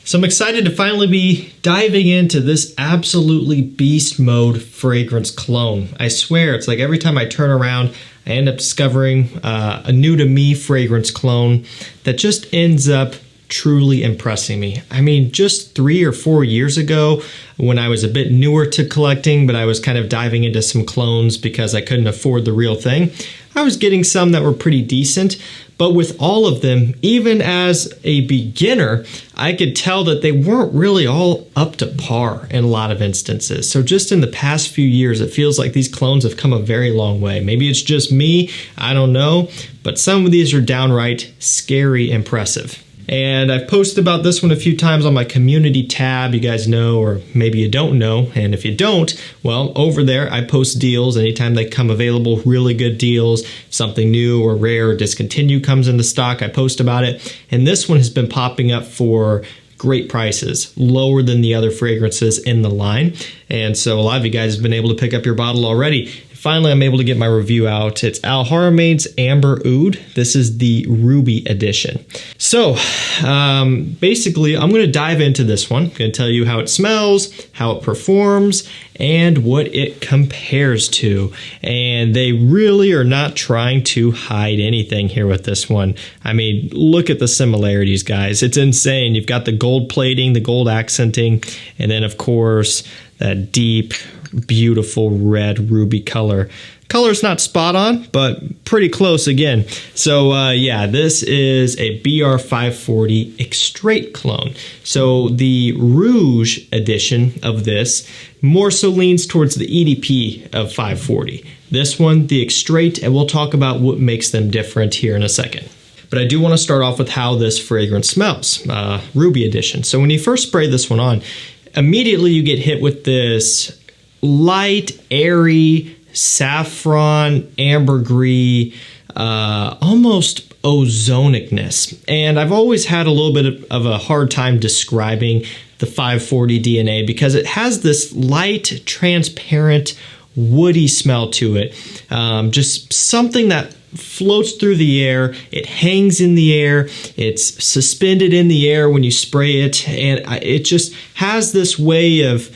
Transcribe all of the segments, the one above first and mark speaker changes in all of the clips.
Speaker 1: So I'm excited to finally be diving into this absolutely beast mode fragrance cologne. I swear, it's like every time I turn around, I end up discovering a new to me fragrance cologne that just ends up truly impressing me. I mean, just 3 or 4 years ago, when I was a bit newer to collecting, but I was kind of diving into some clones because I couldn't afford the real thing, I was getting some that were pretty decent. But with all of them, even as a beginner, I could tell that they weren't really all up to par in a lot of instances. So just in the past few years, it feels like these clones have come a very long way. Maybe it's just me, I don't know, but some of these are downright scary impressive. And I've posted about this one a few times on my community tab, you guys know, or maybe you don't know. And if you don't, well, over there I post deals anytime they come available, really good deals, something new or rare or discontinued comes into stock, I post about it. And this one has been popping up for great prices, lower than the other fragrances in the line. And so a lot of you guys have been able to pick up your bottle already. Finally, I'm able to get my review out. It's Haramain's Amber Oud. This is the Ruby edition. So basically, I'm going to dive into this one. I'm going to tell you how it smells, how it performs, and what it compares to. And they really are not trying to hide anything here with this one. I mean, look at the similarities, guys. It's insane. You've got the gold plating, the gold accenting, and then, of course, that deep, beautiful red ruby color. Color's not spot on, but pretty close again. So yeah, this is a BR540 Extrait clone. So the Rouge edition of this more so leans towards the EDP of 540. This one, the Extrait, and we'll talk about what makes them different here in a second. But I do want to start off with how this fragrance smells, Ruby edition. So when you first spray this one on, immediately you get hit with this light, airy, saffron, ambergris, almost ozonicness. And I've always had a little bit of a hard time describing the 540 DNA because it has this light, transparent, woody smell to it. Just something that floats through the air, it hangs in the air, it's suspended in the air when you spray it, and it just has this way of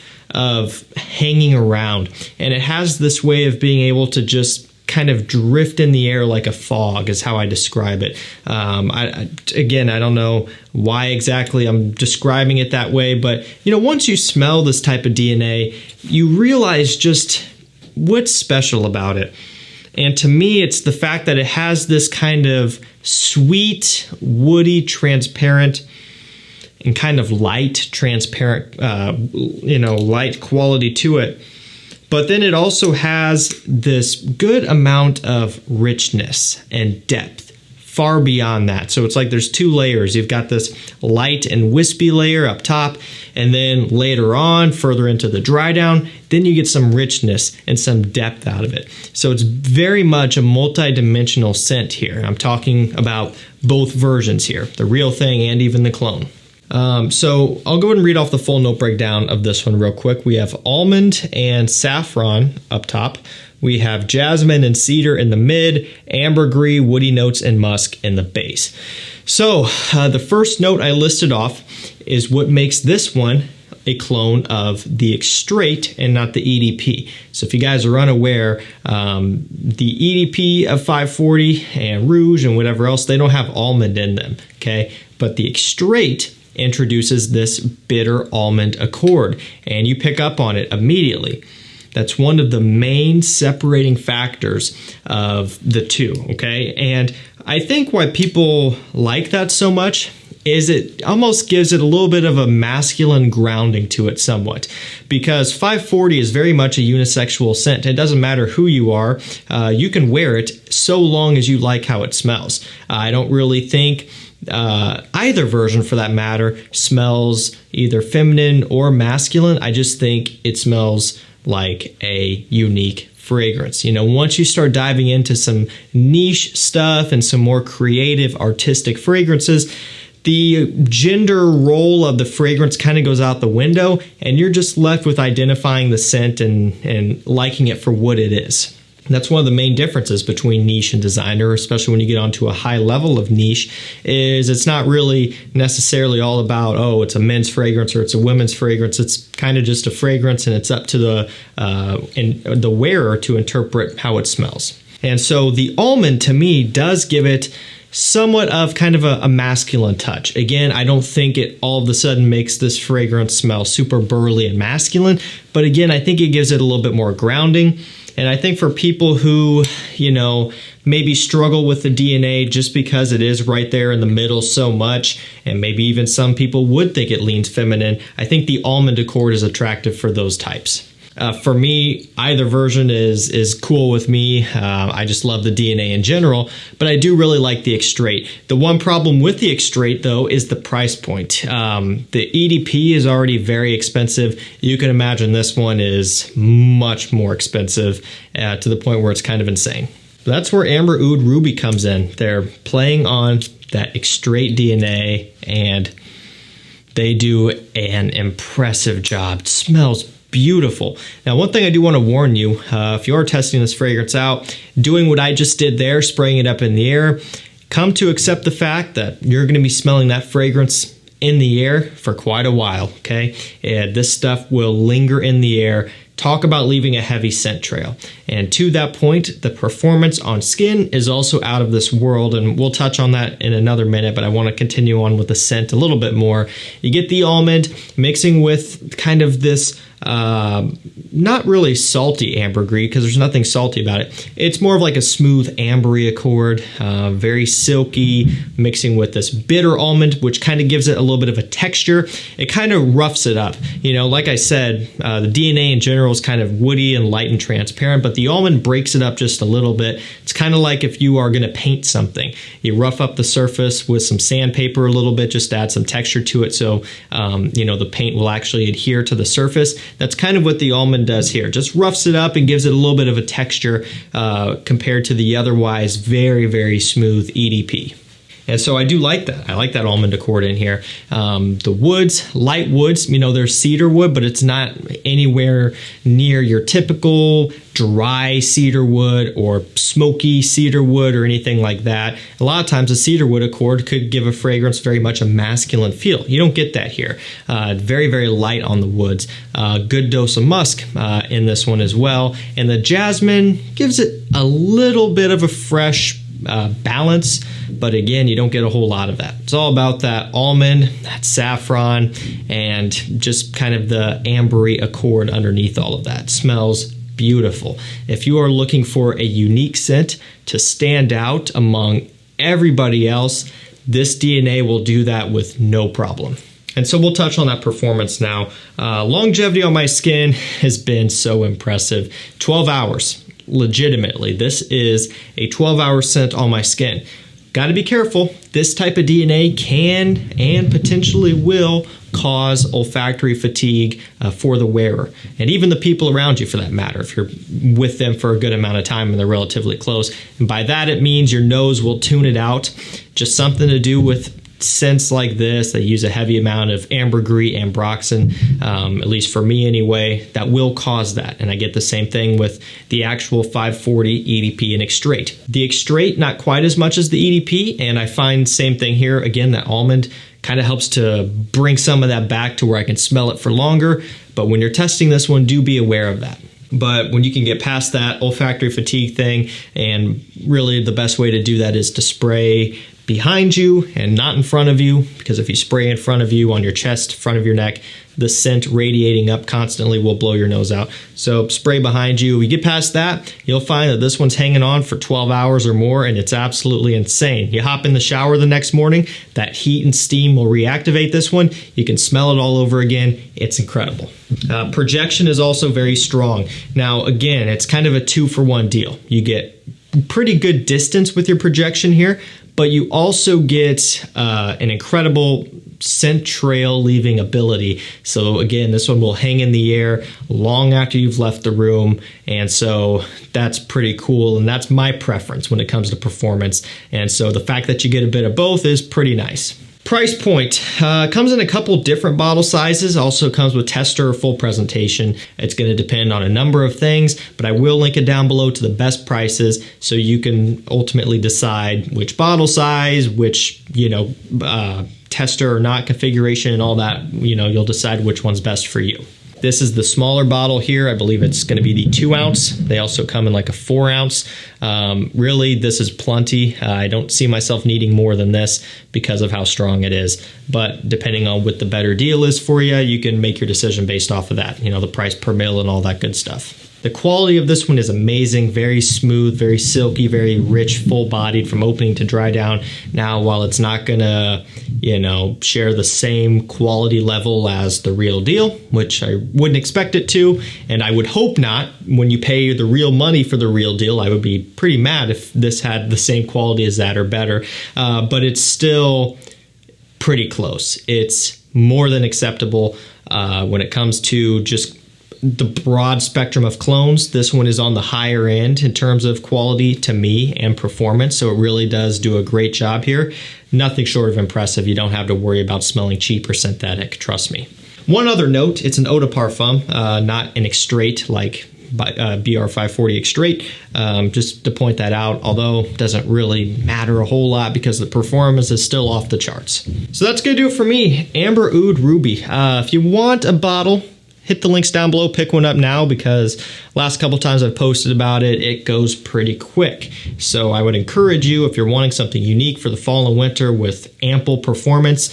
Speaker 1: hanging around, and it has this way of being able to just kind of drift in the air like a fog is how I describe it. Again, I don't know why exactly I'm describing it that way, but you know, once you smell this type of DNA, you realize just what's special about it. And to me, it's the fact that it has this kind of sweet, woody, transparent, and kind of light, transparent, light quality to it. But then it also has this good amount of richness and depth, far beyond that. So it's like there's two layers. You've got this light and wispy layer up top, and then later on, further into the dry down, then you get some richness and some depth out of it. So it's very much a multi-dimensional scent here. I'm talking about both versions here, the real thing and even the clone. So I'll go ahead and read off the full note breakdown of this one real quick. We have almond and saffron up top. We have jasmine and cedar in the mid, ambergris, woody notes, and musk in the base. So the first note I listed off is what makes this one a clone of the Extrait and not the EDP. So if you guys are unaware, the EDP of 540 and Rouge and whatever else, they don't have almond in them, okay? But the Extrait introduces this bitter almond accord, and you pick up on it immediately. That's one of the main separating factors of the two, okay? And I think why people like that so much is it almost gives it a little bit of a masculine grounding to it somewhat, because 540 is very much a unisexual scent. It doesn't matter who you are, you can wear it so long as you like how it smells. I don't really think either version for that matter smells either feminine or masculine. I just think it smells like a unique fragrance. You know, once you start diving into some niche stuff and some more creative artistic fragrances, the gender role of the fragrance kind of goes out the window, and you're just left with identifying the scent and liking it for what it is. That's one of the main differences between niche and designer, especially when you get onto a high level of niche, is it's not really necessarily all about, oh, it's a men's fragrance or it's a women's fragrance. It's kind of just a fragrance, and it's up to the wearer to interpret how it smells. And so the almond, to me, does give it somewhat of kind of a masculine touch. Again, I don't think it all of a sudden makes this fragrance smell super burly and masculine, but again, I think it gives it a little bit more grounding. And I think for people who, maybe struggle with the DNA just because it is right there in the middle so much, and maybe even some people would think it leans feminine, I think the almond accord is attractive for those types. For me, either version is cool with me. I just love the DNA in general, but I do really like the Extrait. The one problem with the Extrait, though, is the price point. The EDP is already very expensive. You can imagine this one is much more expensive to the point where it's kind of insane. That's where Amber Oud Ruby comes in. They're playing on that Extrait DNA, and they do an impressive job. It smells beautiful. Now, one thing I do want to warn you, if you are testing this fragrance out, doing what I just did there, spraying it up in the air, come to accept the fact that you're going to be smelling that fragrance in the air for quite a while, okay? And this stuff will linger in the air. Talk about leaving a heavy scent trail. And to that point, the performance on skin is also out of this world, and we'll touch on that in another minute, but I want to continue on with the scent a little bit more. You get the almond mixing with kind of this not really salty ambergris, because there's nothing salty about it. It's more of like a smooth ambery accord, very silky, mixing with this bitter almond, which kind of gives it a little bit of a texture. It kind of roughs it up. Like I said, the DNA in general is kind of woody and light and transparent, but the almond breaks it up just a little bit. It's kind of like if you are going to paint something. You rough up the surface with some sandpaper a little bit, just to add some texture to it, so the paint will actually adhere to the surface. That's kind of what the almond does here. Just roughs it up and gives it a little bit of a texture compared to the otherwise very, very smooth EDP. And so I do like that. I like that almond accord in here. The woods, light woods, there's cedar wood, but it's not anywhere near your typical dry cedar wood or smoky cedar wood or anything like that. A lot of times a cedar wood accord could give a fragrance very much a masculine feel. You don't get that here. Very, very light on the woods. Good dose of musk in this one as well. And the jasmine gives it a little bit of a fresh balance, but again, you don't get a whole lot of that. It's all about that almond, that saffron, and just kind of the ambery accord underneath all of that. It smells beautiful. If you are looking for a unique scent to stand out among everybody else, this DNA will do that with no problem. And so we'll touch on that performance now. Longevity on my skin has been so impressive. 12 hours. Legitimately, this is a 12-hour scent on my skin. Got to be careful. This type of DNA can and potentially will cause olfactory fatigue for the wearer, and even the people around you for that matter, if you're with them for a good amount of time and they're relatively close. And by that, it means your nose will tune it out. Just something to do with scents like this. They use a heavy amount of ambergris, ambroxan, at least for me anyway, that will cause that. And I get the same thing with the actual 540 EDP and Extrait. The Extrait, not quite as much as the EDP, and I find same thing here. Again, that almond kind of helps to bring some of that back to where I can smell it for longer. But when you're testing this one, do be aware of that. But when you can get past that olfactory fatigue thing, and really the best way to do that is to spray behind you and not in front of you, because if you spray in front of you on your chest, front of your neck, the scent radiating up constantly will blow your nose out. So spray behind you. We get past that, you'll find that this one's hanging on for 12 hours or more, and it's absolutely insane. You hop in the shower the next morning, that heat and steam will reactivate this one. You can smell it all over again. It's incredible. Projection is also very strong. Now, again, it's kind of a 2-for-1 deal. You get pretty good distance with your projection here, but you also get an incredible scent trail leaving ability. So again, this one will hang in the air long after you've left the room, and so that's pretty cool, and that's my preference when it comes to performance. And so the fact that you get a bit of both is pretty nice. Price point, comes in a couple different bottle sizes, also comes with tester or full presentation. It's going to depend on a number of things, but I will link it down below to the best prices so you can ultimately decide which bottle size, which, tester or not configuration and all that. You'll decide which one's best for you. This is the smaller bottle here. I believe it's going to be the 2 ounce. They also come in like a 4 ounce. Really, this is plenty. I don't see myself needing more than this because of how strong it is. But depending on what the better deal is for you, you can make your decision based off of that. The price per mil and all that good stuff. The quality of this one is amazing, very smooth, very silky, very rich, full-bodied from opening to dry down. Now, while it's not gonna, share the same quality level as the real deal, which I wouldn't expect it to, and I would hope not. When you pay the real money for the real deal, I would be pretty mad if this had the same quality as that or better, but it's still pretty close. It's more than acceptable when it comes to just the broad spectrum of clones. This one is on the higher end in terms of quality to me and performance, so it really does do a great job here. Nothing short of impressive. You don't have to worry about smelling cheap or synthetic, trust me. One other note, it's an eau de parfum, not an extrait like BR540 extrait, just to point that out, although it doesn't really matter a whole lot because the performance is still off the charts. So that's going to do it for me, Amber Oud Ruby. If you want a bottle, hit the links down below, pick one up now, because last couple times I've posted about it, it goes pretty quick. So I would encourage you, if you're wanting something unique for the fall and winter with ample performance,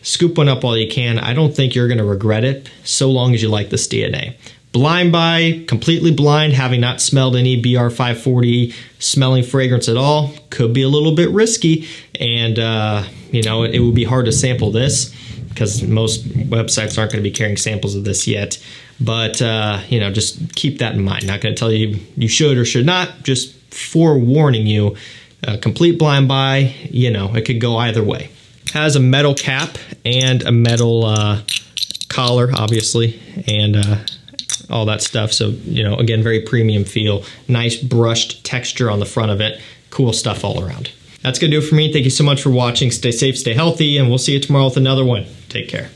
Speaker 1: scoop one up while you can. I don't think you're going to regret it, so long as you like this DNA. Blind buy, completely blind, having not smelled any BR540 smelling fragrance at all, could be a little bit risky, and it would be hard to sample this, because most websites aren't going to be carrying samples of this yet. But, just keep that in mind. Not going to tell you you should or should not, just forewarning you, complete blind buy, it could go either way. Has a metal cap and a metal collar, obviously, and all that stuff. So, again, very premium feel. Nice brushed texture on the front of it. Cool stuff all around. That's going to do it for me. Thank you so much for watching. Stay safe, stay healthy, and we'll see you tomorrow with another one. Take care.